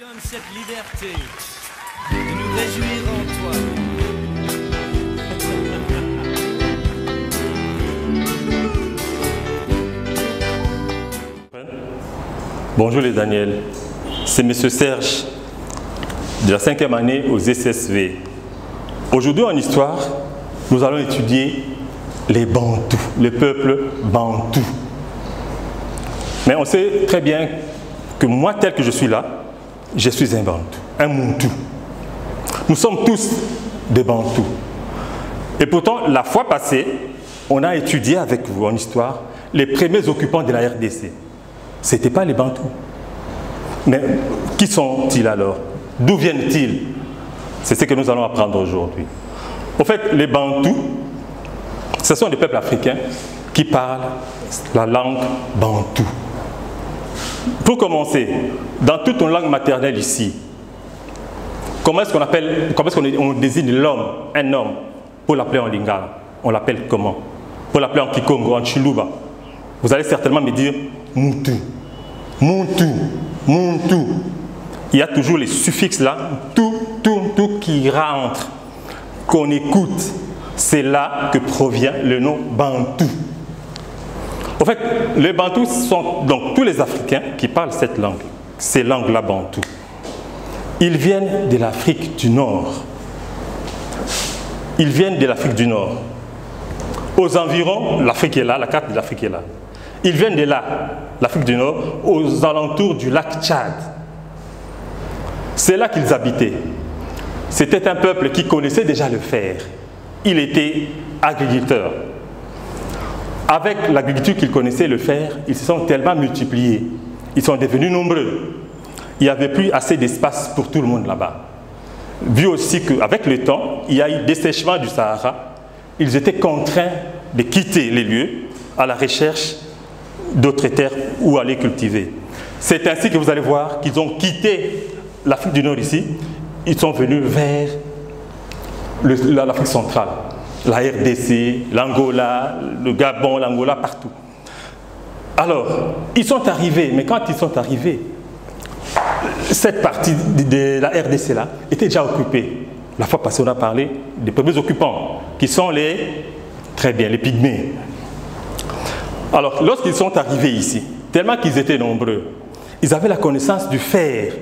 donne cette liberté de nous réjouir en toi. Bonjour les Daniel, c'est M. Serge de la 5e année aux SSV. Aujourd'hui en histoire, nous allons étudier les Bantous, le peuple Bantou. Mais on sait très bien que moi, tel que je suis là, je suis un Bantou, un Moutou. Nous sommes tous des Bantous. Et pourtant, la fois passée, on a étudié avec vous en histoire les premiers occupants de la RDC. Ce n'étaient pas les Bantous. Mais qui sont-ils alors? D'où viennent-ils? C'est ce que nous allons apprendre aujourd'hui. En fait, les Bantous, ce sont des peuples africains qui parlent la langue bantou. Pour commencer, dans toute une langue maternelle ici, comment est-ce qu'on désigne l'homme, un homme, pour l'appeler en lingala? On l'appelle comment? Pour l'appeler en kikongo, en chiluba. Vous allez certainement me dire Moutou, Moutou, Moutou. Il y a toujours les suffixes là, tout qui rentre, qu'on écoute. C'est là que provient le nom Bantou. En fait, les Bantous sont donc tous les Africains qui parlent cette langue, ces langues-là Bantou. Ils viennent de l'Afrique du Nord. Ils viennent de l'Afrique du Nord. Aux environs, l'Afrique est là, la carte de l'Afrique est là. Ils viennent de là, l'Afrique du Nord, aux alentours du lac Tchad. C'est là qu'ils habitaient. C'était un peuple qui connaissait déjà le fer. Il était agriculteur. Avec l'agriculture qu'ils connaissaient, le fer, ils se sont tellement multipliés. Ils sont devenus nombreux. Il n'y avait plus assez d'espace pour tout le monde là-bas. Vu aussi qu'avec le temps, il y a eu dessèchement du Sahara. Ils étaient contraints de quitter les lieux à la recherche d'autres terres où aller cultiver. C'est ainsi que vous allez voir qu'ils ont quitté l'Afrique du Nord ici. Ils sont venus vers l'Afrique centrale, la RDC, l'Angola, le Gabon, l'Angola, partout. Alors, ils sont arrivés, mais quand ils sont arrivés, cette partie de la RDC là était déjà occupée. La fois passée, on a parlé des premiers occupants, qui sont les Pygmées. Alors, lorsqu'ils sont arrivés ici, tellement qu'ils étaient nombreux, ils avaient la connaissance du fer.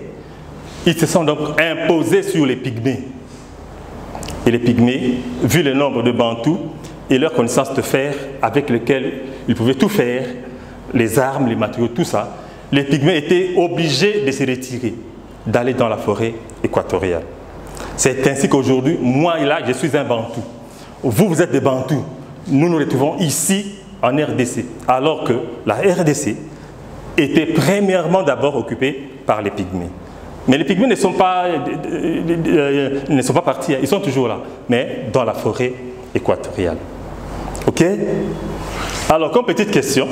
Ils se sont donc imposés sur les Pygmées. Et les Pygmées, vu le nombre de Bantous et leur connaissance de fer avec lequel ils pouvaient tout faire, les armes, les matériaux, tout ça, les Pygmées étaient obligés de se retirer, d'aller dans la forêt équatoriale. C'est ainsi qu'aujourd'hui, moi et là, je suis un Bantou. Vous, vous êtes des Bantous. Nous nous retrouvons ici en RDC, alors que la RDC était premièrement d'abord occupée par les Pygmées. Mais les Pygmées ne sont pas partis, ils sont toujours là, mais dans la forêt équatoriale. Ok? Alors, comme petite question,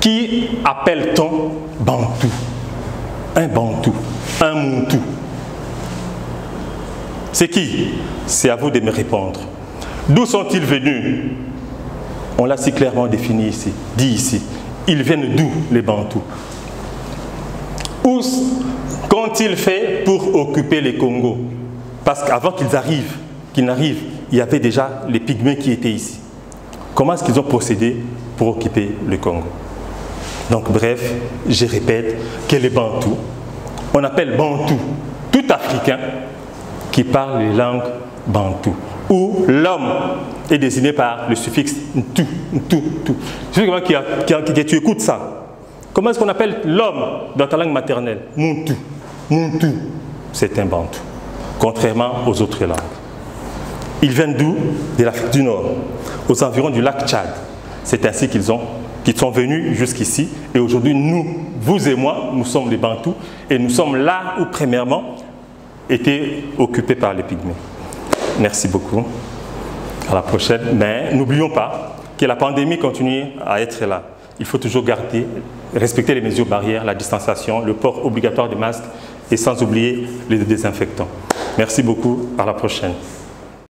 qui appelle-t-on Bantou? Un Bantou, un Moutou. C'est qui? C'est à vous de me répondre. D'où sont-ils venus? On l'a si clairement défini ici, dit ici. Ils viennent d'où, les Bantous? Où qu'ont-ils fait pour occuper les Congos? Parce qu'avant qu'ils n'arrivent, il y avait déjà les Pygmées qui étaient ici. Comment est-ce qu'ils ont procédé pour occuper le Congo? Donc bref, je répète que les Bantous, on appelle Bantou tout Africain qui parle les langues Bantou, où l'homme est désigné par le suffixe tout. Je sais que tu écoutes ça. Comment est-ce qu'on appelle l'homme dans ta langue maternelle? Moutou. Moutou, c'est un Bantou, contrairement aux autres langues. Ils viennent d'où? De l'Afrique du Nord, aux environs du lac Tchad. C'est ainsi qu'ils sont venus jusqu'ici. Et aujourd'hui, nous, vous et moi, nous sommes les Bantous. Et nous sommes là où, premièrement, étaient occupés par les Pygmées. Merci beaucoup. À la prochaine. Mais n'oublions pas que la pandémie continue à être là. Il faut toujours respecter les mesures barrières, la distanciation, le port obligatoire des masques et sans oublier les désinfectants. Merci beaucoup. À la prochaine.